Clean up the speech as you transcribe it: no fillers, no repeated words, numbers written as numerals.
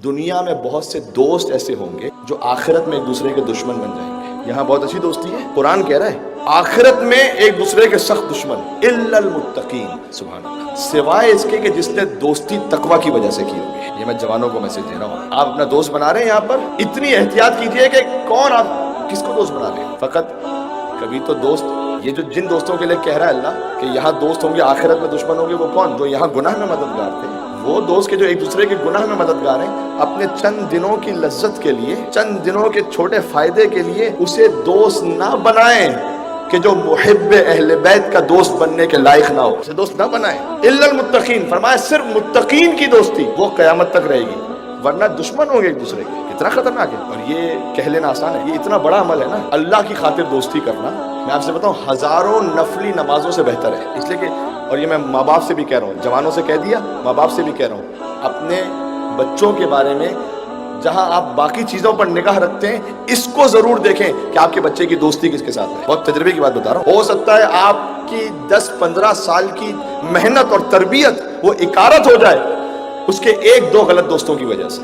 دنیا میں بہت سے دوست ایسے ہوں گے جو آخرت میں ایک دوسرے کے دشمن بن جائیں گے۔ یہاں بہت اچھی دوستی ہے، قرآن کہہ رہا ہے آخرت میں ایک دوسرے کے سخت دشمن الا المتقین، سبحان اللہ، سوائے اس کے کہ جس نے دوستی تقوی کی وجہ سے کی ہوگی۔ یہ میں جوانوں کو میسج دے رہا ہوں، آپ اپنا دوست بنا رہے ہیں یہاں پر اتنی احتیاط کیجئے کہ کون آپ کس کو دوست بنا رہے ہیں۔ فقط کبھی تو دوست، یہ جو جن دوستوں کے لیے کہہ رہا ہے اللہ کہ یہاں دوست ہوں گے آخرت میں دشمن ہوں گے، وہ کون؟ جو یہاں گناہ میں مددگار تھے، وہ دوست کے جو ایک دوسرے کے گناہ میں مددگار ہیں، اپنے چند دنوں کی لذت کے لیے، چند دنوں کے چھوٹے فائدے کے لیے اسے دوست نہ بنائیں کہ جو محب اہل بیت کا دوست بننے کے لائق نہ ہو، اسے دوست نہ بنائیں۔ الا المتقین، فرمایا صرف متقین کی دوستی وہ قیامت تک رہے گی، ورنہ دشمن ہوں گے ایک دوسرے کے۔ اتنا خطرناک ہے، اور یہ کہہ لینا آسان ہے، یہ اتنا بڑا عمل ہے نا، اللہ کی خاطر دوستی کرنا۔ میں آپ سے بتاؤں ہزاروں نفلی نمازوں سے بہتر ہے، اس لیے کہ، اور یہ میں ماں باپ سے بھی کہہ رہا ہوں، جوانوں سے کہہ دیا، ماں باپ سے بھی کہہ رہا ہوں، اپنے بچوں کے بارے میں جہاں آپ باقی چیزوں پر نگاہ رکھتے ہیں، اس کو ضرور دیکھیں کہ آپ کے بچے کی دوستی کس کے ساتھ ہے۔ بہت تجربے کی بات بتا رہا ہوں، ہو سکتا ہے آپ کی 10-15 سال کی محنت اور تربیت وہ اکارت ہو جائے اس کے 1-2 غلط دوستوں کی وجہ سے۔